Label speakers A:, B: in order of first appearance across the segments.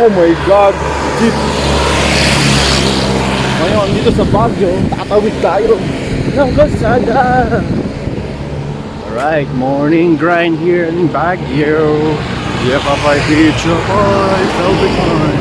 A: Oh my God! Jeep! Ngayon, dito sa Baguio, tatawid tayo ng kalsada. Alright, morning grind here in Baguio. Yeah, Papa, picture boys, all the time.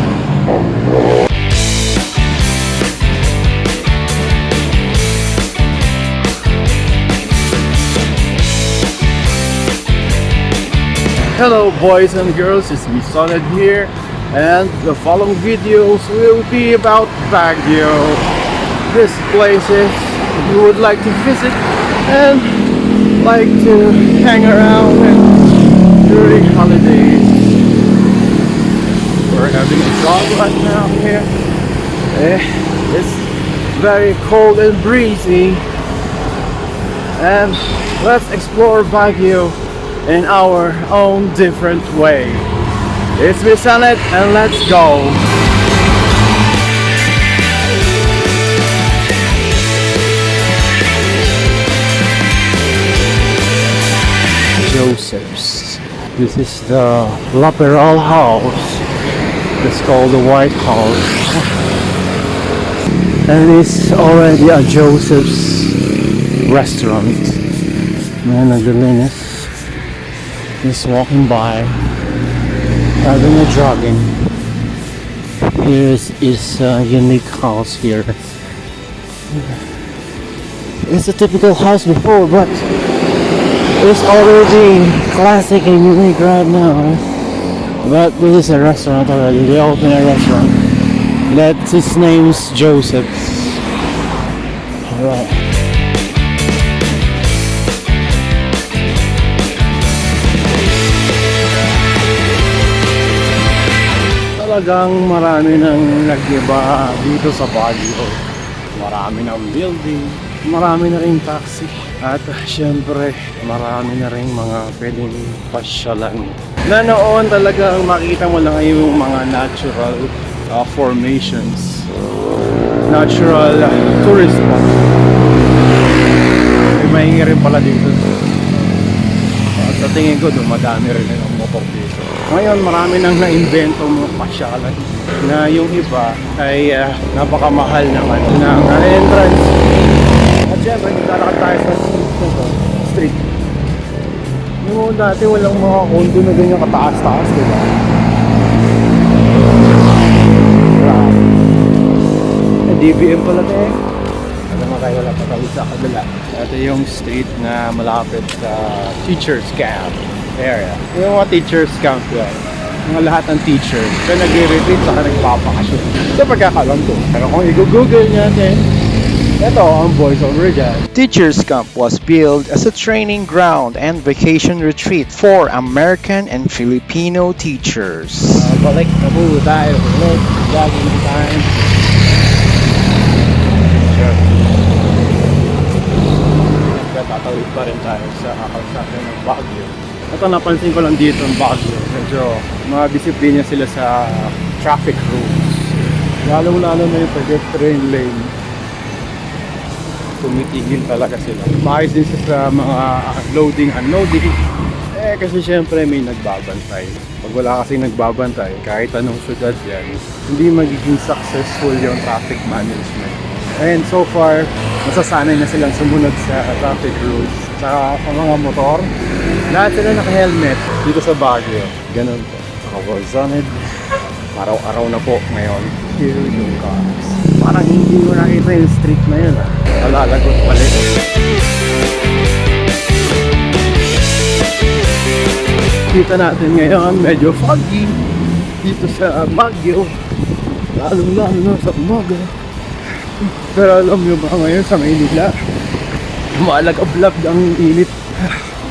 A: Hello boys and girls, it's me Solid here, and the following videos will be about Baguio. These places you would like to visit and like to hang around and during holidays. We're having a jog right now here. It's very cold and breezy, and let's explore Baguio in our own different way. It's me Sanet, and let's go. Joseph's. This is the Laperal House. It's called the White House, and it's already a Joseph's restaurant. Man, naglilinis. Just walking by, having a jogging. Here is a unique house here. It's a typical house before, but it's already classic and unique right now. But this is a restaurant already. They opened a restaurant. That's its name's Joseph's. Alright. Talagang marami nang nag-iba dito sa Baguio. Marami ng building, marami na rin taxi, at syempre marami na rin mga pwedeng pasyalan. Na noon talagang makita mo lang yung mga natural formations, natural tourist spot. May mahingi rin pala dito. Sa tingin ko dumadami rin ang motor dito. Ngayon marami nang na-invento mga pasyalan na yung iba ay napakamahal naman ng entrance. At syempre naglalakad tayo sa street. Yung dati walang mga condo na ganyan kataas-taas, diba? DBM pala ito eh. Ano naman kayo wala patawid sa kabila. Ito yung street na malapit sa Teachers Camp area. Yung mga teachers camp yan, mga lahat ng teachers kaya nag-retreat saka nagpapakasyon sa pagkakalam ko. Pero kung i-google natin, ito ang voice over dyan.
B: Teachers Camp was built as a training ground and vacation retreat for American and Filipino teachers.
A: Balik na po tayo ulit, jogging time. Sure. Tatawid pa rin tayo sa kalsada ng Baguio. Ito napansin ko lang dito ng Baguio, medyo mga-disiplina sila sa traffic rules. Lalong-lalo na yung pedestrian lane. Tumitigil talaga sila. Maayos din sa mga loading, unloading. Kasi syempre may nagbabantay. Pag wala kasing nagbabantay, kahit anong syudad yan, hindi magiging successful yung traffic management. And so far, masasanay na silang sumunod sa traffic rules. Sa mga motor, lahat sila naka-helmet dito sa Baguio. Ganun po. Naka-wall-zoned. Araw-araw na po ngayon. Here yung cars. Parang hindi mo nakita yung street na yun. Alalagot pala. Kita natin ngayon, medyo foggy dito sa Baguio. Lalong-lalo na sa umaga. Pero alam nyo ba ngayon sa Maynila, malagablab ang init.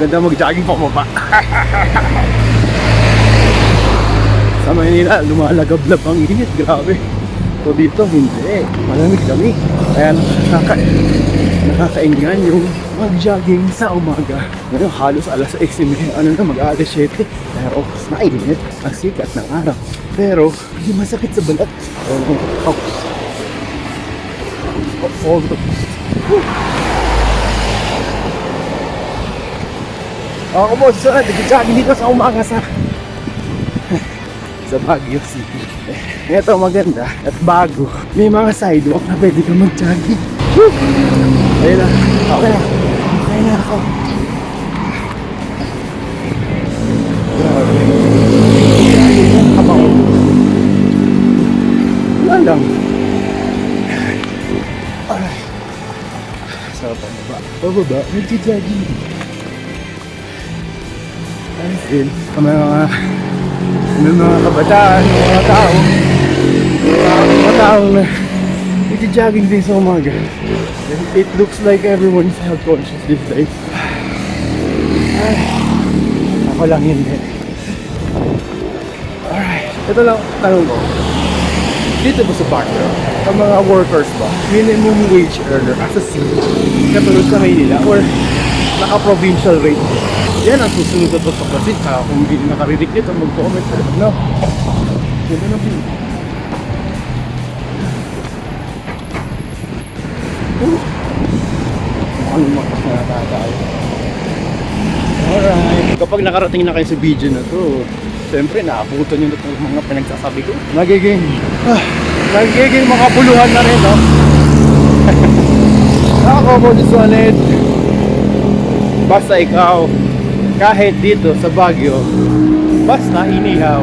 A: Ganda mag-jogging pa mo pa. Sa Maynila, lumalagablab ang init. Grabe. So dito, hindi. Malamig kami. Kaya nakakainggan yung mag-jogging sa umaga. Ngayon, halos alas 6:30. Ano na, mag-alas 7. Pero mainit ang sikat ng araw. Pero, hindi masakit sa balat. Ako mo, nag-jogging dito sa umaga sa sa Baguio City. Ito maganda at bago. May mga sidewalk na pwede ka mag-jogging. Woo! Ayun na. Okay na. Okay na ako. Grabe. Kabaw. Wala lang. Ay. Sa pababa. Pababa. Nag-jogging. Ayos din. May mga kabataan, mga tao. Mga tao na nag-jogging din sa umaga. It looks like everyone's health conscious these days. Ay, ako lang hindi. Alright, ito lang tanong ko. Dito ba sa Baguio, sa mga workers ba, minimum wage earner as a city, katulad sa Maynila, or naka-provincial rate? Yan ang susunod na tutuklasin. Kung hindi nakarinig nito, mag-comment ka. No? Ganda na po. Ano makas na tayo. Alright. Kapag nakarating na kayo sa video na to, siyempre naabutan nyo na itong mga pinagsasabi ko. Magiging makabuluhan na rin, no? Nakaka-bonus basta ikaw, kahit dito sa Baguio, basta inihaw.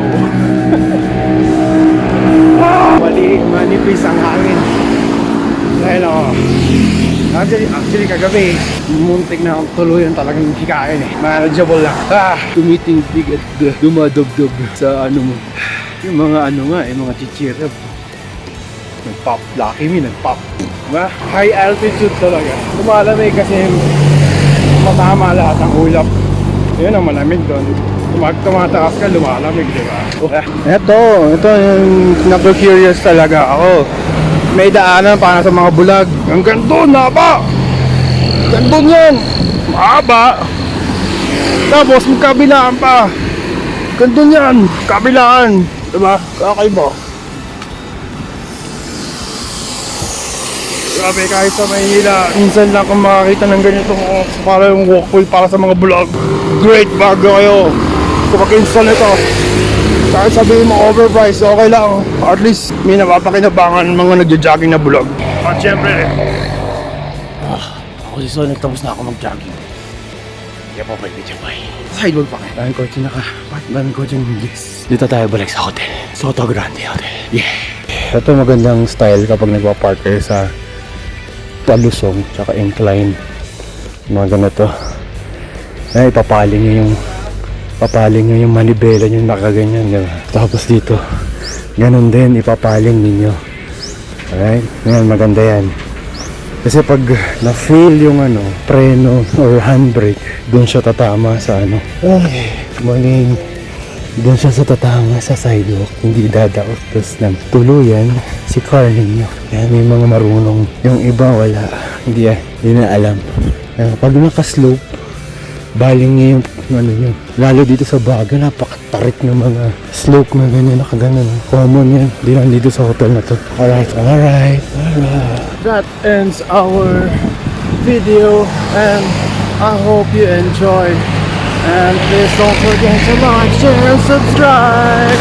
A: Manipis ang hangin. Dahil ako, actually kagabi, muntik na akong tuluyan talagang hikain eh. Manageable lang. Tumitindig at dumadobdob sa ano mo. Yung mga ano nga eh, mga chichirap. Nag-pop, Lucky Me, nag-pop. Diba? High altitude talaga. Lumalamig kasi matama lahat ang ulap. Yun ang malamig doon. Tumataas ka, lumalamig, di ba? Ito yung naku-curious talaga ako. May daanan para sa mga bulag. Ang ganto, naba! Ganto yan! Mahaba! Tapos magkabilaan pa. Ganto yan! Kabilaan! Diba? Kakaiba. Grabe, kahit sa Maynila, minsan lang kung makakita ng ganito para yung walkway para sa mga vlog. Great bago kayo kung mag-install ito. Kahit sabihin mo overpriced, okay lang. At least may napapakinabangan mga nagja-jogging na vlog. At syempre, ako si Sonic, tapos na ako mag-jogging. Kaya po pwede dyan pa sidewalk pa kayo. Dahil kotse dami kotse ng English. Dito tayo balik sa hotel. Soto Grande Hotel. Yeah! Ito magandang style kapag nagpa-park kayo sa palusong tsaka incline, mga ganito. Ay, papaling nyo yung manibela nyo nakaganyan, diba? Tapos dito ganun din, ipapaling ninyo. Alright, ngayon maganda yan kasi pag na-feel yung preno or handbrake, dun siya tatama sa dun siya sa tatama sa sidewalk, hindi dadaot tapos ng tuluyan si car ninyo. Kaya may mga marunong, yung iba wala, hindi na alam. Pag naka-slope, baling niya yung lalo dito sa Baguio, napakatarik ng mga slope na ganyan, nakaganon. Common yan, di lang dito sa hotel na to. Alright. That ends our video and I hope you enjoyed. And please don't forget to like, share, and subscribe.